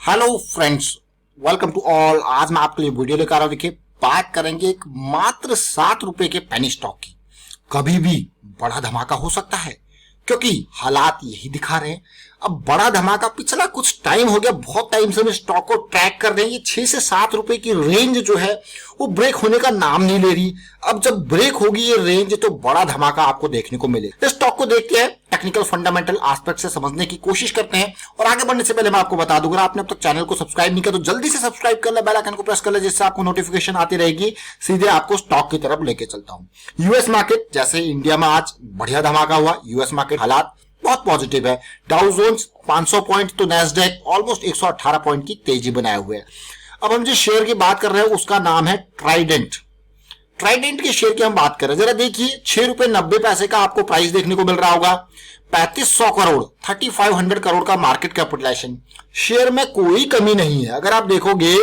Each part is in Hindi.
Hello friends, welcome to all. आज मैं आपके लिए वीडियो लेकर आ रहा हूं। देखिए, बात करेंगे एक मात्र 7 रुपए के पेनी स्टॉक की। कभी भी बड़ा धमाका हो सकता है क्योंकि हालात यही दिखा रहे हैं। अब बड़ा धमाका पिछला कुछ टाइम हो गया, बहुत टाइम से हम स्टॉक को ट्रैक कर रहे हैं। ये 6 से 7 रुपए की रेंज जो है वो ब्रेक होने का नाम नहीं ले रही। अब जब ब्रेक होगी ये रेंज तो बड़ा धमाका आपको देखने को मिले। इस स्टॉक को देखते हैं, टेक्निकल फंडामेंटल एस्पेक्ट से समझने की कोशिश करते हैं। और आगे बढ़ने से पहले मैं आपको बता दूंगा, आपने अब तक चैनल को सब्सक्राइब नहीं किया तो जल्दी से सब्सक्राइब कर ले, बेल आइकन को प्रेस कर ले, जिससे आपको नोटिफिकेशन आती रहेगी। सीधे आपको स्टॉक की तरफ लेके चलता हूं। यूएस मार्केट, जैसे इंडिया में आज बढ़िया धमाका हुआ, यूएस मार्केट हालात बहुत पॉजिटिव है। डाउ जोन्स 500 पॉइंट तो नैस्डैक ऑलमोस्ट 118 पॉइंट की तेजी बनाए हुए है। अब हम जिस शेयर की बात कर रहे हैं उसका नाम है ट्राइडेंट। ट्राइडेंट के शेयर की हम बात कर रहे हैं, जरा देखिए, 6 रुपए 90 पैसे का आपको प्राइस देखने को मिल रहा होगा। 3500 करोड़ 3500 करोड़ का मार्केट कैपिटलाइजेशन। शेयर में कोई कमी नहीं है। अगर आप देखोगे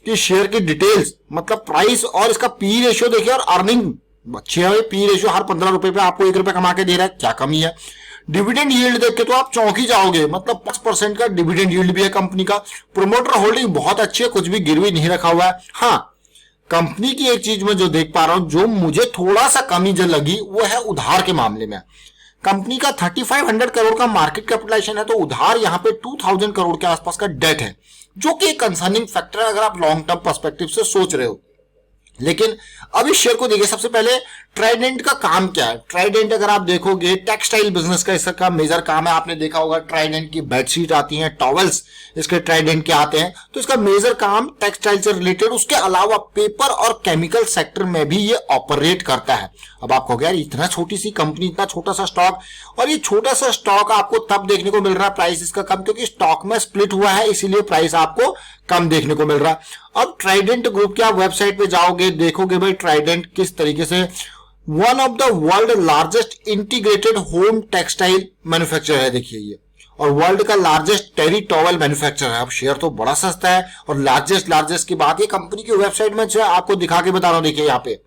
कि शेयर की डिटेल्स, मतलब प्राइस और इसका पी रेशियो देखिए, और अर्निंग अच्छी है। पी रेशियो हर 15 रुपए पे आपको 1 रुपए कमा के दे रहा है, क्या कमी है। डिविडेंड यील्ड देख के तो आप चौंक ही जाओगे, मतलब 5% का डिविडेंड यील्ड भी है कंपनी का। प्रोमोटर होल्डिंग बहुत अच्छी है, कुछ भी गिरवी नहीं रखा हुआ है। हाँ, कंपनी की एक चीज में जो देख पा रहा हूं, जो मुझे थोड़ा सा कमी जो लगी वो है उधार के मामले में। कंपनी का 3500 करोड़ का मार्केट कैपिटलाइजेशन है, तो उधार यहां पे 2000 करोड़ के आसपास का डेट है, जो कि एक कंसर्निंग फैक्टर है अगर आप लॉन्ग टर्म पर्सपेक्टिव से सोच रहे हो। लेकिन अब इस शेयर को देखिए, सबसे पहले ट्राइडेंट का काम क्या है। ट्राइडेंट अगर आप देखोगे टेक्सटाइल बिजनेस का इसका मेजर काम है। आपने देखा होगा ट्राइडेंट की बेडशीट आती हैं, टॉवल्स इसके ट्राइडेंट के आते हैं, तो इसका मेजर काम टेक्सटाइल से रिलेटेड। उसके अलावा पेपर और केमिकल सेक्टर में भी ये ऑपरेट करता है। अब आप कहोगे यार, इतना छोटी सी कंपनी, इतना छोटा सा स्टॉक, और ये छोटा सा स्टॉक आपको तब देखने को मिल रहा है प्राइस इसका कम, क्योंकि स्टॉक में स्प्लिट हुआ है, इसीलिए प्राइस आपको कम देखने को मिल रहा है। अब ट्राइडेंट ग्रुप की आप वेबसाइट पे जाओगे, देखोगे भाई ट्राइडेंट किस तरीके से one of the world largest integrated home textile manufacturer है। देखिए ये, और वर्ल्ड का लार्जेस्ट टेरी टॉवल मैन्युफैक्चरर है। अब शेयर तो बड़ा सस्ता है, और लार्जेस्ट की बात ये कंपनी की वेबसाइट में जो आपको दिखा के बता रहा हूं। देखिए यहाँ पे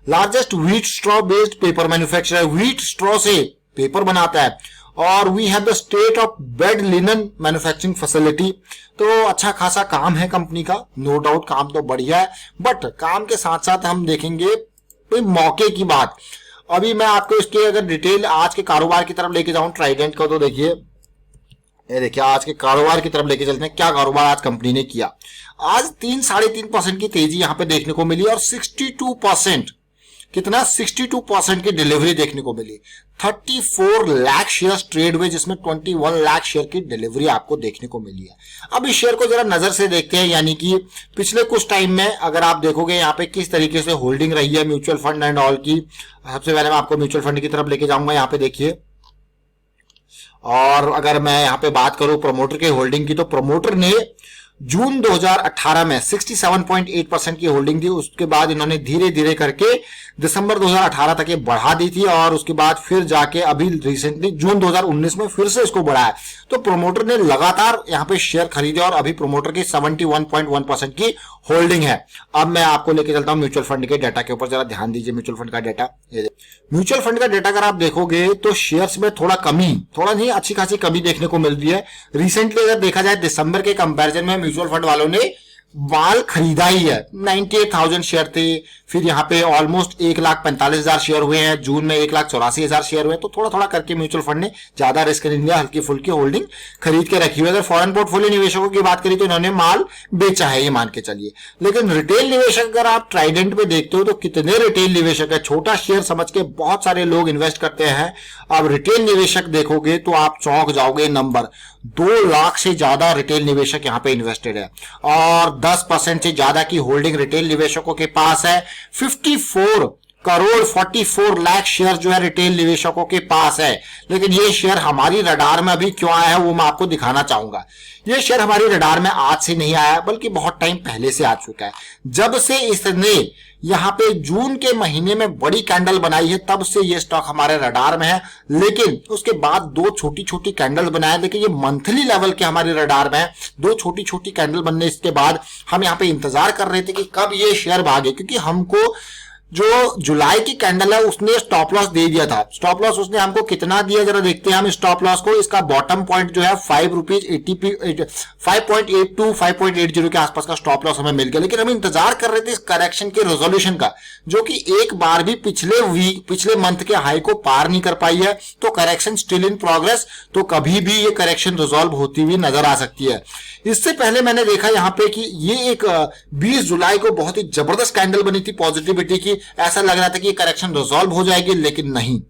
largest wheat straw based paper manufacturer, wheat straw से पेपर बनाता है। और we have the state of bed linen manufacturing facility. तो अच्छा खासा काम है कंपनी का, नो डाउट काम तो बढ़िया है। बट काम के साथ साथ हम देखेंगे कोई मौके की बात। अभी मैं आपको इसके अगर डिटेल आज के कारोबार की तरफ लेके जाऊं ट्राइडेंट को, तो देखिए ये देखिए आज के कारोबार की तरफ लेके चलते हैं। क्या कारोबार आज कंपनी ने किया। आज 3-3.5% की तेजी यहां पे देखने को मिली, और 62% कितना 62% की डिलीवरी देखने को मिली। 34 लाख शेयर ट्रेड हुए, जिसमें 21 लाख शेयर की डिलीवरी आपको देखने को मिली है। अब इस शेयर को जरा नजर से देखते हैं, यानी कि पिछले कुछ टाइम में अगर आप देखोगे यहाँ पे किस तरीके से होल्डिंग रही है म्यूचुअल फंड एंड ऑल की। सबसे पहले मैं आपको म्यूचुअल फंड की तरफ लेके जाऊंगा, यहाँ पे देखिए। और अगर मैं यहाँ पे बात करूं प्रमोटर के होल्डिंग की, तो प्रमोटर ने जून 2018 में 67.8% की होल्डिंग थी। उसके बाद इन्होंने धीरे धीरे करके दिसंबर 2018 तक ये बढ़ा दी थी, और उसके बाद फिर जाके अभी रिसेंटली जून 2019 में फिर से इसको बढ़ाया। तो प्रोमोटर ने लगातार यहाँ पे शेयर खरीदे, और अभी प्रोमोटर की 71.1% की होल्डिंग है। अब मैं आपको लेके चलता हूँ म्यूचुअल फंड के डाटा के ऊपर, जरा ध्यान दीजिए। म्यूचुअल फंड का डाटा, म्यूचुअल फंड का डाटा अगर आप देखोगे तो शेयर्स में थोड़ा नहीं अच्छी खासी कमी देखने को मिल रही है। रिसेंटली अगर देखा जाए दिसंबर के कंपैरिजन में म्यूचुअल फंड वालों ने माल खरीदा ही है। 98,000 शेयर थे, फिर यहाँ पे ऑलमोस्ट 1,45,000 शेयर हुए हैं। जून में 1,84,000 शेयर हुए, तो थोड़ा थोड़ा करके म्यूचुअल फंड ने ज्यादा रिस्क नहीं लिया, हल्की फुल्की होल्डिंग खरीद के रखी हुई है। अगर फॉरेन पोर्टफोलियो निवेशकों की बात करी तो इन्होंने माल बेचा है, ये मान के चलिए। लेकिन रिटेल निवेशक अगर आप ट्राइडेंट पे देखते हो तो कितने रिटेल निवेशक है। छोटा शेयर समझ के बहुत सारे लोग इन्वेस्ट करते हैं। अब रिटेल निवेशक देखोगे तो आप चौंक जाओगे। नंबर 2 लाख से ज्यादा रिटेल निवेशक यहाँ पे इन्वेस्टेड है, और 10% से ज्यादा की होल्डिंग रिटेल निवेशकों के पास है। 54 करोड़ 44 लाख शेयर जो है रिटेल निवेशकों के पास है। लेकिन ये शेयर हमारी रडार में अभी क्यों आया है वो मैं आपको दिखाना चाहूंगा। ये शेयर हमारी रडार में आज से नहीं आया, बल्कि बहुत टाइम पहले से आ चुका है। जब से इसने यहाँ पे जून के महीने में बड़ी कैंडल बनाई है, तब से ये स्टॉक हमारे रडार में है। लेकिन उसके बाद 2 छोटी छोटी कैंडल बनाए। देखिए ये मंथली लेवल के हमारे रडार में है। 2 छोटी छोटी कैंडल बनने के बाद हम यहाँ पे इंतजार कर रहे थे कि कब ये शेयर भागे, क्योंकि हमको जो जुलाई की कैंडल है उसने स्टॉप लॉस दे दिया था। स्टॉप लॉस उसने हमको कितना दिया जरा देखते हैं हम स्टॉप लॉस को। इसका बॉटम पॉइंट जो है 5 रुपीज 5.82 5.80 के आसपास का स्टॉप लॉस हमें मिल गया, लेकिन हम इंतजार कर रहे थे इस करेक्शन के रेजोल्यूशन का, जो कि एक बार भी पिछले मंथ के हाई को पार नहीं कर पाई है। तो करेक्शन स्टिल इन प्रोग्रेस, तो कभी भी ये करेक्शन रिजॉल्व होती हुई नजर आ सकती है। इससे पहले मैंने देखा यहाँ पे कि ये एक 20 जुलाई को बहुत ही जबरदस्त कैंडल बनी थी पॉजिटिविटी की। ऐसा लग रहा था कि ये करेक्शन रिजॉल्व हो जाएगी, लेकिन नहीं।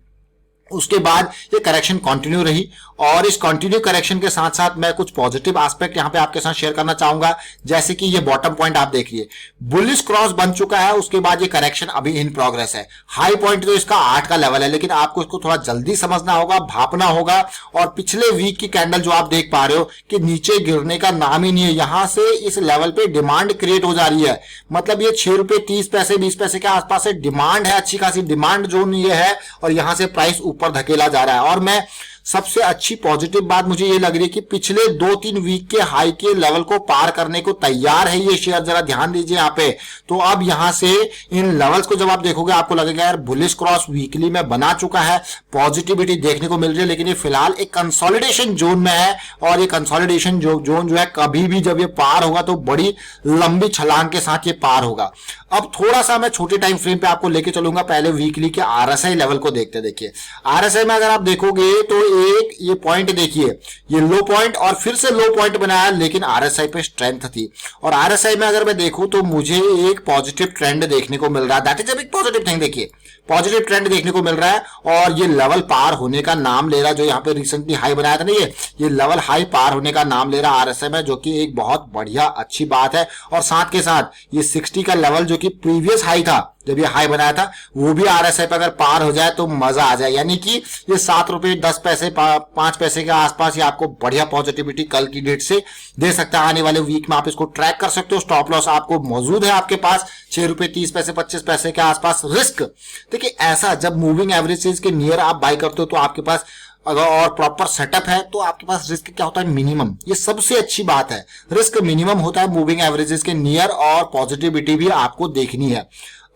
उसके बाद ये करेक्शन कंटिन्यू रही, और इस कंटिन्यू करेक्शन के साथ साथ मैं कुछ पॉजिटिव एस्पेक्ट यहां पे आपके साथ शेयर करना चाहूंगा। जैसे कि ये बॉटम पॉइंट आप देखिए, बुलिश क्रॉस बन चुका है, उसके बाद ये करेक्शन अभी इन प्रोग्रेस है। हाई पॉइंट तो इसका 8 का लेवल है, लेकिन आपको इसको थोड़ा जल्दी समझना होगा, भापना होगा। और पिछले वीक की कैंडल जो आप देख पा रहे हो कि नीचे गिरने का नाम ही नहीं है, यहां से इस लेवल पे डिमांड क्रिएट हो जा रही है। मतलब ये 6 रुपए 30 पैसे 20 पैसे के आसपास से डिमांड है, अच्छी खासी डिमांड जोन ये है, और यहां से प्राइस ऊपर धकेला जा रहा है। और मैं सबसे अच्छी पॉजिटिव बात मुझे ये लग रही है कि पिछले 2-3 वीक के हाई के लेवल को पार करने को तैयार है ये शेयर, जरा ध्यान दीजिए यहाँ पे। तो अब यहां से इन लेवल्स को जब आप देखोगे आपको लगेगा यार बुलिश क्रॉस वीकली में बना चुका है, पॉजिटिविटी देखने को मिल रही है, लेकिन ये फिलहाल एक कंसोलिडेशन जोन में है। और ये कंसोलिडेशन जोन जो है कभी भी जब ये पार होगा तो बड़ी लंबी छलांग के साथ ये पार होगा। अब थोड़ा सा मैं छोटे टाइम फ्रेम पे आपको लेके चलूंगा, पहले वीकली के आरएसआई लेवल को देखते। देखिए आरएसआई में अगर आप देखोगे तो एक ये पॉइंट देखिए, ये लो पॉइंट और फिर से लो पॉइंट बनाया, लेकिन आरएसआई पे स्ट्रेंथ थी। और आरएसआई में अगर मैं देखूं तो मुझे एक पॉजिटिव ट्रेंड देखने को मिल रहा है। That is a big positive thing. देखिए पॉजिटिव ट्रेंड देखने को मिल रहा है, और ये लेवल पार होने का नाम ले रहा है, जो यहाँ पे रिसेंटली हाई बनाया था ना, ये लेवल हाई पार होने का नाम ले रहा है आरएसआई में, जो कि एक बहुत बढ़िया अच्छी बात है। और साथ के साथ ये 60 का लेवल जो कि प्रीवियस हाई था, जब ये हाई बनाया था, वो भी आरएसआई पे अगर पार हो जाए तो मजा आ जाए। यानी कि ये 7 रुपए 10 पैसे 5 पैसे के आसपास ये आपको बढ़िया पॉजिटिविटी कल की डेट से दे सकता है। आने वाले वीक में आप इसको ट्रैक कर सकते हो। स्टॉप लॉस आपको मौजूद है आपके पास 6 रुपए 30 पैसे 25 पैसे के आसपास। रिस्क देखिए ऐसा, जब मूविंग एवरेजेस के नियर आप बाय करते हो तो आपके पास अगर और प्रॉपर सेटअप है तो आपके पास रिस्क क्या होता है, मिनिमम। ये सबसे अच्छी बात है, रिस्क मिनिमम होता है मूविंग एवरेजेस के नियर, और पॉजिटिविटी भी आपको देखनी है।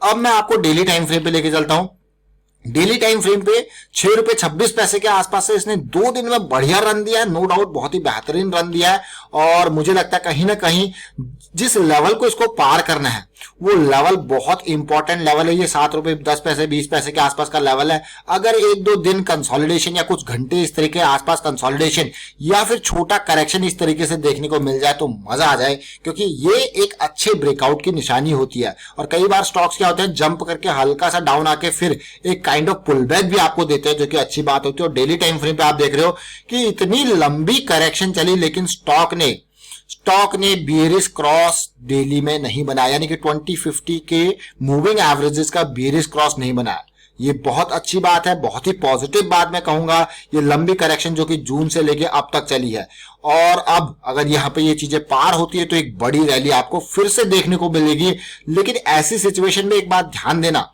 अब मैं आपको डेली टाइम फ्रेम पे लेके चलता हूं। डेली टाइम फ्रेम पे 6 रुपए 26 पैसे के आसपास से इसने 2 दिन में बढ़िया रन दिया है, नो डाउट बहुत ही बेहतरीन रन दिया है। और मुझे लगता है कहीं ना कहीं जिस लेवल को इसको पार करना है वो लेवल बहुत इंपॉर्टेंट लेवल है। ये 7 रुपए 10 पैसे 20 पैसे के आसपास का लेवल है। अगर 1-2 दिन कंसोलिडेशन या कुछ घंटे इस तरीके के आसपास कंसोलिडेशन या फिर छोटा करेक्शन इस तरीके से देखने को मिल जाए तो मजा आ जाए, क्योंकि ये एक अच्छे ब्रेकआउट की निशानी होती है। और कई बार स्टॉक्स क्या होते हैं, जंप करके हल्का सा डाउन आके फिर एक काइंड ऑफ पुल बैक भी आपको देते हैं, जो कि अच्छी बात होती है। और डेली टाइम फ्रेम पे आप देख रहे हो कि इतनी लंबी करेक्शन चली, लेकिन स्टॉक ने बियरिश क्रॉस डेली में नहीं बनाया, यानी कि 2050 के मूविंग एवरेजेस का बियरिश क्रॉस नहीं बनाया। ये बहुत अच्छी बात है, बहुत ही पॉजिटिव बात मैं कहूंगा। ये लंबी करेक्शन जो कि जून से लेके अब तक चली है, और अब अगर यहाँ पे ये चीजें पार होती है तो एक बड़ी रैली आपको फिर से देखने को मिलेगी। लेकिन ऐसी सिचुएशन में एक बात ध्यान देना,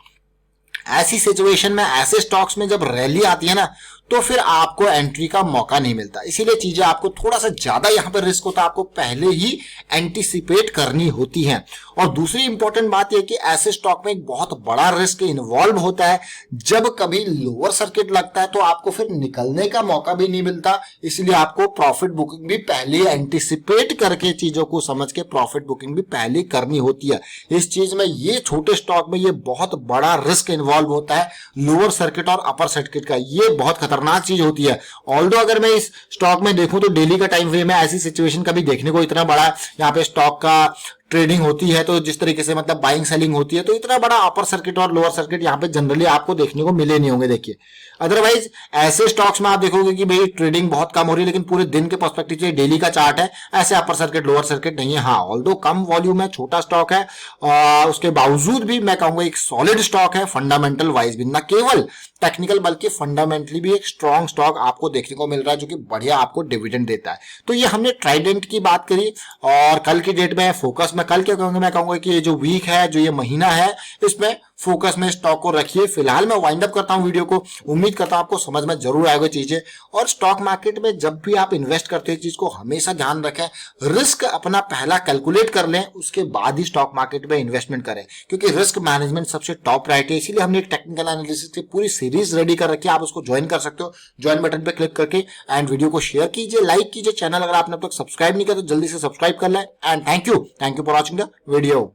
ऐसी सिचुएशन में ऐसे स्टॉक्स में जब रैली आती है ना, तो फिर आपको एंट्री का मौका नहीं मिलता। इसीलिए चीजें आपको थोड़ा सा ज्यादा यहाँ पर रिस्क होता है, आपको पहले ही एंटीसिपेट करनी होती हैं। और दूसरी इंपॉर्टेंट बात यह कि ऐसे स्टॉक में एक बहुत बड़ा रिस्क इन्वॉल्व होता है। जब कभी लोअर सर्किट लगता है तो आपको फिर निकलने का मौका भी नहीं मिलता। इसलिए आपको प्रॉफिट बुकिंग भी पहले एंटीसिपेट करके, चीजों को समझ के प्रॉफिट बुकिंग भी पहले करनी होती है। इस चीज में, ये छोटे स्टॉक में ये बहुत बड़ा रिस्क इन्वॉल्व होता है, लोअर सर्किट और अपर सर्किट का। ये बहुत खतरनाक चीज होती है। ऑल्दो अगर मैं इस स्टॉक में देखूं तो डेली का टाइम फ्रेम है, ऐसी सिचुएशन कभी देखने को इतना बड़ा यहाँ पे स्टॉक का ट्रेडिंग होती है, तो जिस तरीके से मतलब बाइंग सेलिंग होती है, तो इतना बड़ा अपर सर्किट और लोअर सर्किट यहाँ पे जनरली आपको देखने को मिले नहीं होंगे। देखिए अदरवाइज ऐसे स्टॉक्स में आप देखोगे कि भाई ट्रेडिंग बहुत कम हो रही है, लेकिन पूरे दिन के पर्सपेक्टिव से डेली का चार्ट है, ऐसे अपर सर्किट लोअर सर्किट नहीं है। हाँ, ऑल्दो कम वॉल्यूम है, छोटा स्टॉक है, उसके बावजूद भी मैं कहूंगा एक सॉलिड स्टॉक है, फंडामेंटल वाइज भी, न केवल टेक्निकल बल्कि फंडामेंटली भी एक स्ट्रॉन्ग स्टॉक आपको देखने को मिल रहा है, जो कि बढ़िया आपको डिविडेंड देता है। तो ये हमने ट्राइडेंट की बात करी। और कल की डेट में फोकस में कल क्या कहूंगा, मैं कहूंगा कि ये जो वीक है, जो ये महीना है, इसमें फोकस में स्टॉक को रखिए। फिलहाल मैं वाइंड अप करता हूं वीडियो को। उम्मीद करता हूं आपको समझ में जरूर आएगा चीजें। और स्टॉक मार्केट में जब भी आप इन्वेस्ट करते हैं चीज को हमेशा ध्यान रखें, रिस्क अपना पहला कैलकुलेट कर लें, उसके बाद ही स्टॉक मार्केट में इन्वेस्टमेंट करें, क्योंकि रिस्क मैनेजमेंट सबसे टॉप प्रायोरिटी है। इसीलिए हमने एक टेक्निकल एनालिसिस की पूरी सीरीज रेडी कर रखी है, आप उसको ज्वाइन कर सकते हो ज्वाइन बटन पे क्लिक करके। एंड वीडियो को शेयर कीजिए, लाइक कीजिए, चैनल अगर आपने अब तक सब्सक्राइब नहीं किया तो जल्दी से सब्सक्राइब कर लें। And thank you for watching the video.